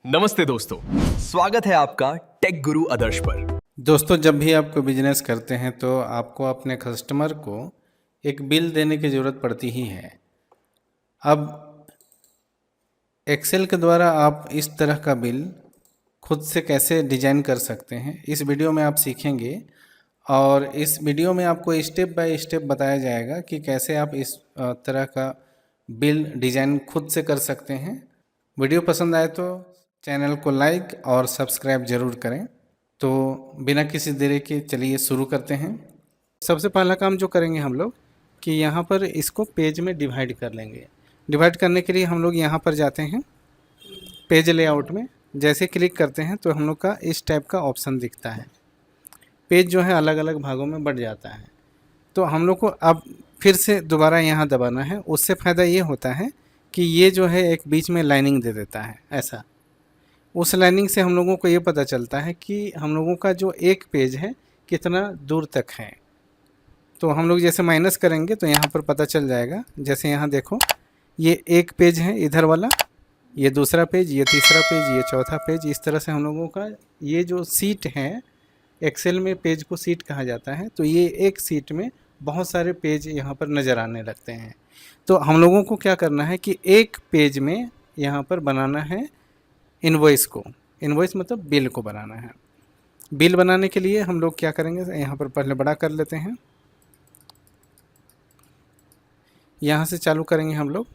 नमस्ते दोस्तों, स्वागत है आपका टेक गुरु आदर्श पर। दोस्तों, जब भी आपको बिजनेस करते हैं तो आपको अपने कस्टमर को एक बिल देने की ज़रूरत पड़ती ही है। अब एक्सेल के द्वारा आप इस तरह का बिल खुद से कैसे डिजाइन कर सकते हैं, इस वीडियो में आप सीखेंगे। और इस वीडियो में आपको स्टेप बाय स्टेप बताया जाएगा कि कैसे आप इस तरह का बिल डिजाइन खुद से कर सकते हैं। वीडियो पसंद आए तो चैनल को लाइक और सब्सक्राइब ज़रूर करें। तो बिना किसी देरी के चलिए शुरू करते हैं। सबसे पहला काम जो करेंगे हम लोग कि यहाँ पर इसको पेज में डिवाइड कर लेंगे। डिवाइड करने के लिए हम लोग यहाँ पर जाते हैं पेज लेआउट में। जैसे क्लिक करते हैं तो हम लोग का इस टाइप का ऑप्शन दिखता है। पेज जो है अलग अलग भागों में बढ़ जाता है। तो हम लोग को अब फिर से दोबारा यहाँ दबाना है। उससे फ़ायदा ये होता है कि ये जो है एक बीच में लाइनिंग दे देता है ऐसा। उस लाइनिंग से हम लोगों को ये पता चलता है कि हम लोगों का जो एक पेज है कितना दूर तक है। तो हम लोग जैसे माइनस करेंगे तो यहाँ पर पता चल जाएगा। जैसे यहाँ देखो, ये एक पेज है इधर वाला, ये दूसरा पेज, ये तीसरा पेज, ये चौथा पेज। इस तरह से हम लोगों का ये जो सीट है, एक्सेल में पेज को सीट कहा जाता है। तो ये एक सीट में बहुत सारे पेज यहाँ पर नज़र आने लगते हैं। तो हम लोगों को क्या करना है कि एक पेज में यहाँ पर बनाना है इनवॉइस को। इनवॉइस मतलब बिल को बनाना है। बिल बनाने के लिए हम लोग क्या करेंगे, यहाँ पर पहले बड़ा कर लेते हैं। यहाँ से चालू करेंगे हम लोग।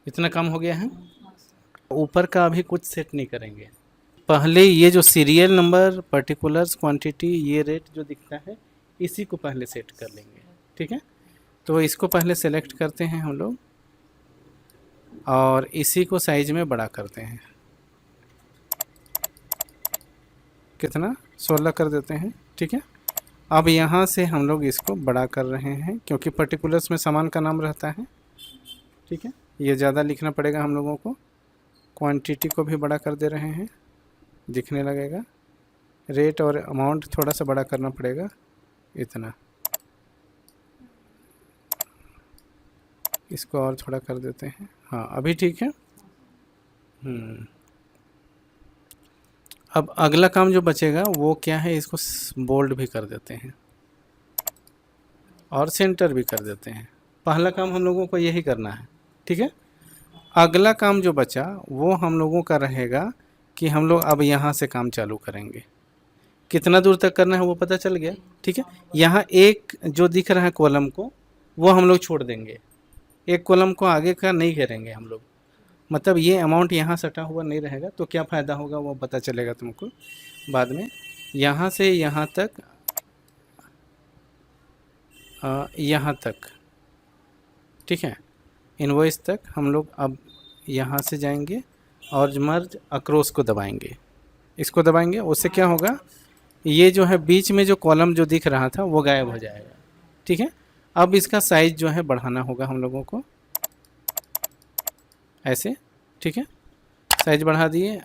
इतना काम हो गया है। ऊपर का अभी कुछ सेट नहीं करेंगे। पहले ये जो सीरियल नंबर, पर्टिकुलर्स, क्वांटिटी, ये रेट जो दिखता है, इसी को पहले सेट कर लेंगे। ठीक है, तो इसको पहले सेलेक्ट करते हैं हम लोग और इसी को साइज में बड़ा करते हैं। कितना, 16 कर देते हैं। ठीक है, अब यहाँ से हम लोग इसको बड़ा कर रहे हैं क्योंकि पर्टिकुलर्स में सामान का नाम रहता है। ठीक है, ये ज़्यादा लिखना पड़ेगा हम लोगों को। क्वांटिटी को भी बड़ा कर दे रहे हैं, दिखने लगेगा। रेट और अमाउंट थोड़ा सा बड़ा करना पड़ेगा, इतना। इसको और थोड़ा कर देते हैं। हाँ, अभी ठीक है। अब अगला काम जो बचेगा वो क्या है, इसको बोल्ड भी कर देते हैं और सेंटर भी कर देते हैं। पहला काम हम लोगों को यही करना है। ठीक है, अगला काम जो बचा वो हम लोगों का रहेगा कि हम लोग अब यहाँ से काम चालू करेंगे। कितना दूर तक करना है वो पता चल गया। ठीक है, यहाँ एक जो दिख रहा है कॉलम को, वो हम लोग छोड़ देंगे। एक कॉलम को आगे का नहीं करेंगे हम लोग। मतलब ये अमाउंट यहाँ सटा हुआ नहीं रहेगा। तो क्या फ़ायदा होगा वो पता चलेगा तुमको बाद में। यहाँ से यहाँ तक, यहाँ तक। ठीक है, इनवॉइस तक हम लोग अब यहाँ से जाएंगे और मर्ज अक्रॉस को दबाएंगे। इसको दबाएंगे, उससे क्या होगा, ये जो है बीच में जो कॉलम जो दिख रहा था वो गायब हो जाएगा। ठीक है, अब इसका साइज जो है बढ़ाना होगा हम लोगों को, ऐसे। ठीक है, साइज बढ़ा दिए।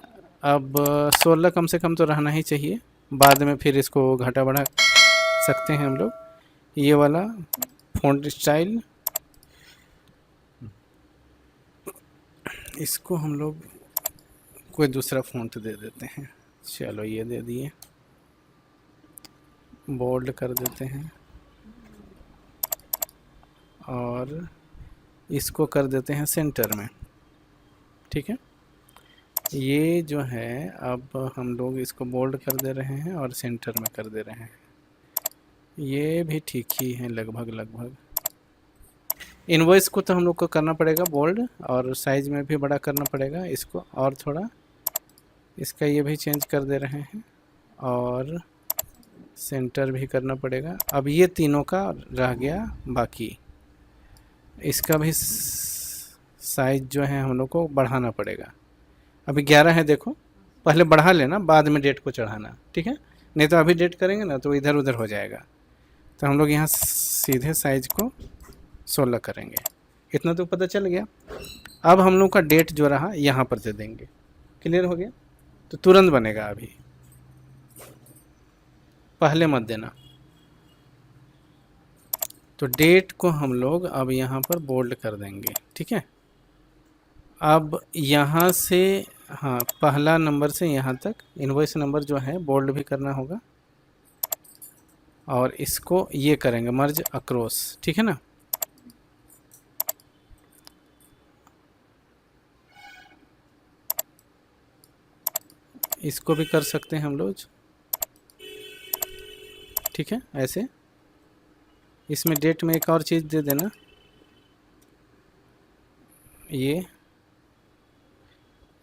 अब 16 कम से कम तो रहना ही चाहिए। बाद में फिर इसको घटा बढ़ा सकते हैं हम लोग। ये वाला फ़ॉन्ट स्टाइल, इसको हम लोग कोई दूसरा फ़ॉन्ट दे देते हैं। चलो ये दे दिए। बोल्ड कर देते हैं और इसको कर देते हैं सेंटर में। ठीक है, ये जो है अब हम लोग इसको बोल्ड कर दे रहे हैं और सेंटर में कर दे रहे हैं। ये भी ठीक ही है लगभग लगभग। इनवॉइस को तो हम लोग को करना पड़ेगा बोल्ड, और साइज में भी बड़ा करना पड़ेगा इसको, और थोड़ा इसका ये भी चेंज कर दे रहे हैं, और सेंटर भी करना पड़ेगा। अब ये तीनों का रह गया बाकी, इसका भी साइज जो है हम लोग को बढ़ाना पड़ेगा। अभी 11 है, देखो पहले बढ़ा लेना, बाद में डेट को चढ़ाना, ठीक है? नहीं तो अभी डेट करेंगे ना तो इधर उधर हो जाएगा। तो हम लोग यहाँ सीधे साइज को 16 करेंगे। इतना तो पता चल गया। अब हम लोग का डेट जो रहा यहाँ पर दे देंगे। क्लियर हो गया? तो तुरंत बनेगा। अभी पहले मत देना। तो डेट को हम लोग अब यहाँ पर बोल्ड कर देंगे, ठीक है? अब यहाँ से, हाँ, पहला नंबर से यहाँ तक इनवॉइस नंबर जो है बोल्ड भी करना होगा, और इसको ये करेंगे मर्ज अक्रॉस, ठीक है ना? इसको भी कर सकते हैं हम लोग, ठीक है? ऐसे इसमें डेट में एक और चीज़ दे देना, ये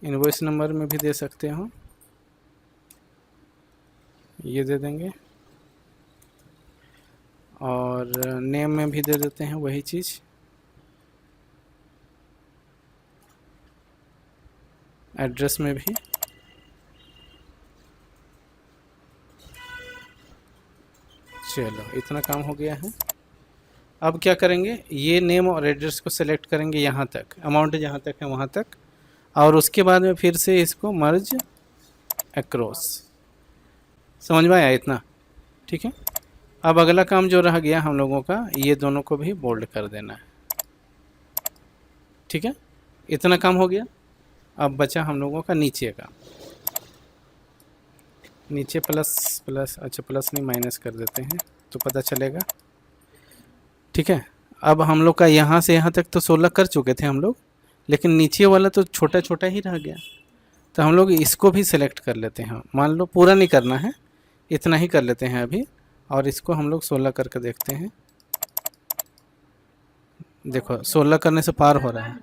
इनवॉइस नंबर में भी दे सकते हो, ये दे देंगे, और नेम में भी दे देते हैं वही चीज़। एड्रेस में भी। चलो इतना काम हो गया है। अब क्या करेंगे, ये नेम और एड्रेस को सेलेक्ट करेंगे यहाँ तक, अमाउंट जहाँ तक है वहाँ तक, और उसके बाद में फिर से इसको मर्ज अक्रॉस। समझ में आया इतना? ठीक है। अब अगला काम जो रह गया हम लोगों का, ये दोनों को भी बोल्ड कर देना है, ठीक है? इतना काम हो गया। अब बचा हम लोगों का नीचे का। नीचे प्लस प्लस, अच्छा प्लस नहीं माइनस कर देते हैं तो पता चलेगा, ठीक है? अब हम लोग का यहाँ से यहाँ तक तो 16 कर चुके थे हम लोग, लेकिन नीचे वाला तो छोटा छोटा ही रह गया, तो हम लोग इसको भी सेलेक्ट कर लेते हैं। मान लो पूरा नहीं करना है, इतना ही कर लेते हैं अभी, और इसको हम लोग 16 करके देखते हैं। देखो 16 करने से पार हो रहा है।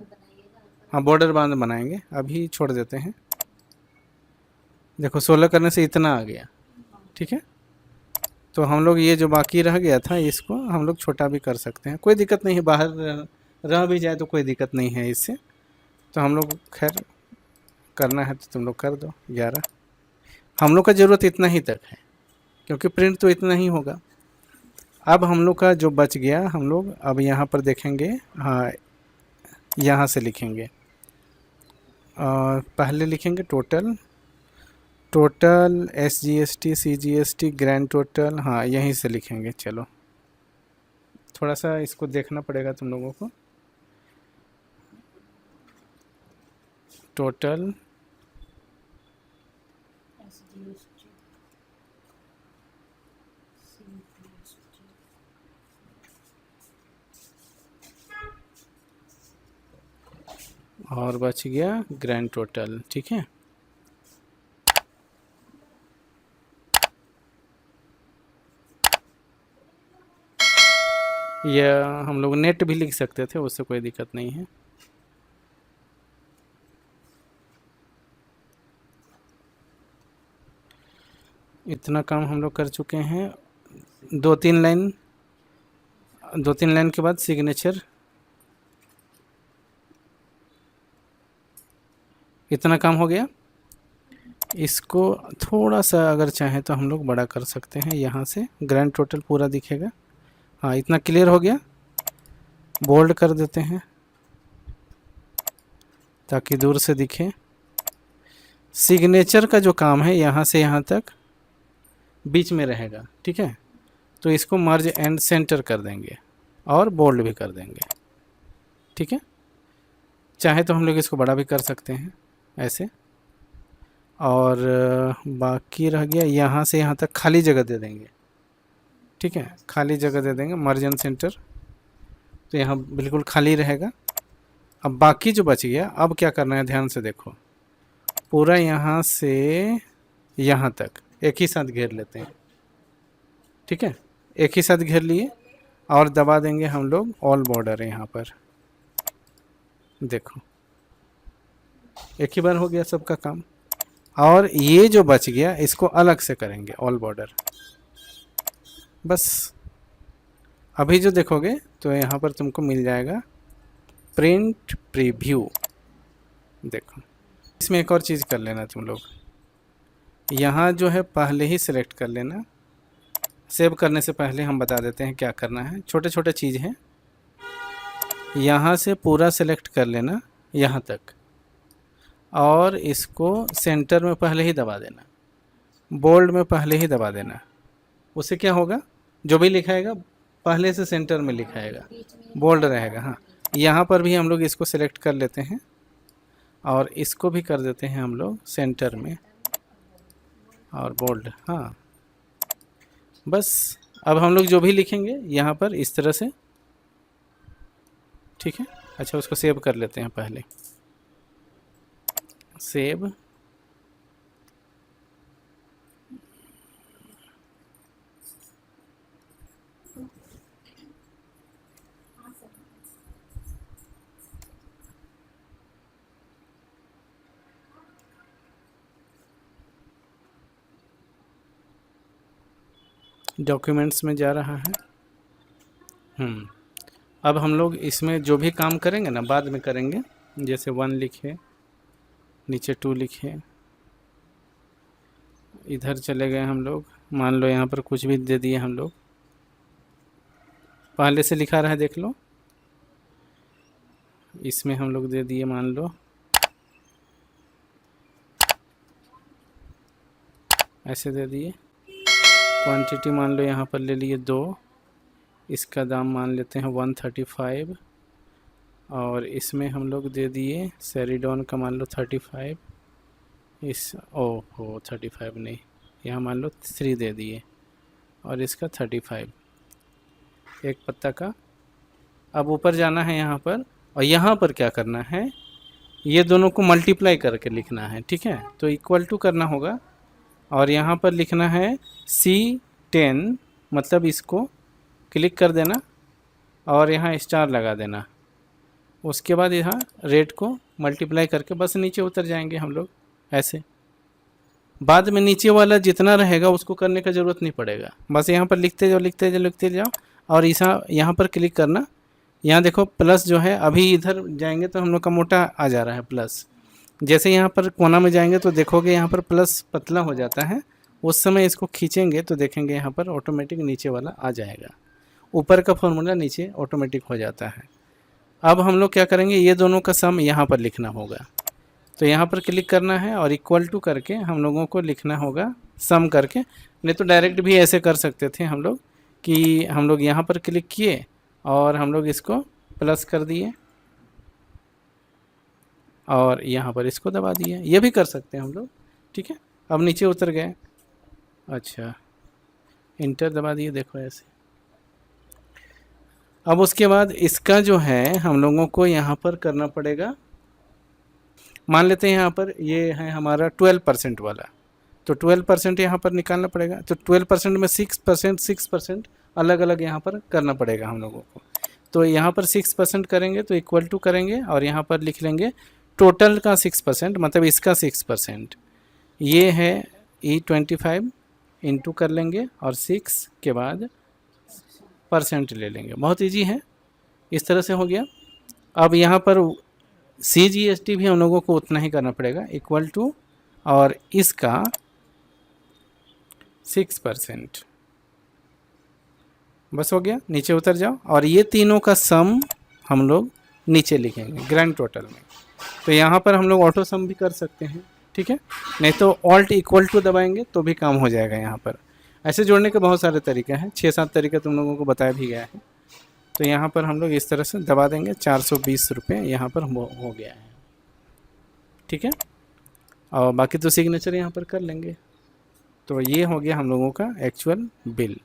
हाँ, बॉर्डर बांध बनाएंगे, अभी छोड़ देते हैं। देखो 16 करने से इतना आ गया, ठीक है? तो हम लोग ये जो बाकी रह गया था इसको हम लोग छोटा भी कर सकते हैं, कोई दिक्कत नहीं है। बाहर रह भी जाए तो कोई दिक्कत नहीं है इससे। तो हम लोग खैर करना है तो तुम लोग कर दो 11। हम लोग का ज़रूरत इतना ही तक है, क्योंकि प्रिंट तो इतना ही होगा। अब हम लोग का जो बच गया, हम लोग अब यहाँ पर देखेंगे, हाँ यहाँ से लिखेंगे, पहले लिखेंगे total, SGST CGST grand total, हाँ यहीं से लिखेंगे। चलो थोड़ा सा इसको देखना पड़ेगा तुम लोगों को। टोटल और बच गया ग्रैंड टोटल, ठीक है? या हम लोग नेट भी लिख सकते थे, उससे कोई दिक्कत नहीं है। इतना काम हम लोग कर चुके हैं। 2-3 लाइन के बाद सिग्नेचर। इतना काम हो गया। इसको थोड़ा सा अगर चाहें तो हम लोग बड़ा कर सकते हैं, यहाँ से ग्रैंड टोटल पूरा दिखेगा। हाँ इतना क्लियर हो गया। बोल्ड कर देते हैं ताकि दूर से दिखे। सिग्नेचर का जो काम है यहाँ से यहाँ तक बीच में रहेगा, ठीक है? तो इसको मर्ज एंड सेंटर कर देंगे और बोल्ड भी कर देंगे, ठीक है? चाहे तो हम लोग इसको बड़ा भी कर सकते हैं ऐसे। और बाकी रह गया, यहाँ से यहाँ तक खाली जगह दे देंगे, ठीक है? खाली जगह दे देंगे, मर्ज एंड सेंटर, तो यहाँ बिल्कुल खाली रहेगा। अब बाकी जो बच गया, अब क्या करना है ध्यान से देखो। पूरा यहाँ से यहाँ तक एक ही साथ घेर लेते हैं। ठीक है, एक ही साथ घेर लिए और दबा देंगे हम लोग ऑल बॉर्डर है यहाँ पर। देखो एक ही बार हो गया सबका काम। और ये जो बच गया इसको अलग से करेंगे ऑल बॉर्डर। बस अभी जो देखोगे तो यहाँ पर तुमको मिल जाएगा प्रिंट प्रीव्यू। देखो इसमें एक और चीज़ कर लेना तुम लोग, यहाँ जो है पहले ही सिलेक्ट कर लेना। सेव करने से पहले हम बता देते हैं क्या करना है, छोटे छोटे चीज़ हैं। यहाँ से पूरा सिलेक्ट कर लेना यहाँ तक, और इसको सेंटर में पहले ही दबा देना, बोल्ड में पहले ही दबा देना। उससे क्या होगा, जो भी लिखाएगा पहले से सेंटर में लिखाएगा, बोल्ड रहेगा। हाँ, यहाँ पर भी हम लोग इसको सिलेक्ट कर लेते हैं और इसको भी कर देते हैं हम लोग सेंटर में और बोल्ड। हाँ बस अब हम लोग जो भी लिखेंगे यहाँ पर इस तरह से। ठीक है, अच्छा उसको सेव कर लेते हैं पहले। सेव, डॉक्यूमेंट्स में जा रहा है। अब हम लोग इसमें जो भी काम करेंगे ना बाद में करेंगे। जैसे 1 लिखे, नीचे 2 लिखे, इधर चले गए हम लोग, मान लो यहाँ पर कुछ भी दे दिए हम लोग, पहले से लिखा रहा है देख लो। इसमें हम लोग दे दिए मान लो ऐसे दे दिए। क्वांटिटी मान लो यहाँ पर ले लिए 2, इसका दाम मान लेते हैं 135, और इसमें हम लोग दे दिए सेरिडॉन का मान लो 35, इस ओहो 35 नहीं, यहाँ मान लो 3 दे दिए, और इसका 35 एक पत्ता का। अब ऊपर जाना है यहाँ पर, और यहाँ पर क्या करना है, ये दोनों को मल्टीप्लाई करके लिखना है। ठीक है, तो इक्वल टू करना होगा और यहाँ पर लिखना है C10, मतलब इसको क्लिक कर देना और यहाँ स्टार लगा देना। उसके बाद यहाँ रेट को मल्टीप्लाई करके बस नीचे उतर जाएंगे हम लोग ऐसे। बाद में नीचे वाला जितना रहेगा उसको करने का ज़रूरत नहीं पड़ेगा, बस यहाँ पर लिखते जाओ लिखते जाओ लिखते जाओ। और यहाँ पर क्लिक करना, यहाँ देखो प्लस जो है, अभी इधर जाएंगे तो हम लोग का मोटा आ जा रहा है प्लस। जैसे यहाँ पर कोना में जाएंगे तो देखोगे यहाँ पर प्लस पतला हो जाता है, उस समय इसको खींचेंगे तो देखेंगे यहाँ पर ऑटोमेटिक नीचे वाला आ जाएगा, ऊपर का फॉर्मूला नीचे ऑटोमेटिक हो जाता है। अब हम लोग क्या करेंगे, ये दोनों का सम यहाँ पर लिखना होगा, तो यहाँ पर क्लिक करना है और इक्वल टू करके हम लोगों को लिखना होगा सम करके। नहीं तो डायरेक्ट भी ऐसे कर सकते थे हम लोग कि हम लोग यहाँ पर क्लिक किए और हम लोग इसको प्लस कर दिए और यहाँ पर इसको दबा दिए, ये भी कर सकते हैं हम लोग। ठीक है, अब नीचे उतर गए, अच्छा इंटर दबा दिए, देखो ऐसे। अब उसके बाद इसका जो है हम लोगों को यहाँ पर करना पड़ेगा, मान लेते हैं यहाँ पर ये है हमारा 12% वाला, तो 12% यहाँ पर निकालना पड़ेगा। तो 12% में 6% अलग अलग यहाँ पर करना पड़ेगा हम लोगों को। तो यहाँ पर 6% करेंगे तो इक्वल टू करेंगे और यहाँ पर लिख लेंगे टोटल का 6%, मतलब इसका 6%, ये है E25 इंटू कर लेंगे और 6 के बाद % ले लेंगे। बहुत इजी है, इस तरह से हो गया। अब यहाँ पर CGST भी हम लोगों को उतना ही करना पड़ेगा, इक्वल टू और इसका 6%, बस हो गया। नीचे उतर जाओ और ये तीनों का सम हम लोग नीचे लिखेंगे ग्रैंड टोटल में। तो यहाँ पर हम लोग ऑटो सम भी कर सकते हैं, ठीक है, नहीं तो ऑल्ट इक्वल टू दबाएंगे तो भी काम हो जाएगा। यहाँ पर ऐसे जोड़ने के बहुत सारे तरीके हैं, 6-7 तरीके तुम लोगों को बताया भी गया है। तो यहाँ पर हम लोग इस तरह से दबा देंगे, 420 रुपये यहाँ पर हो गया है। ठीक है, और बाकी तो सिग्नेचर यहाँ पर कर लेंगे। तो ये हो गया हम लोगों का एक्चुअल बिल।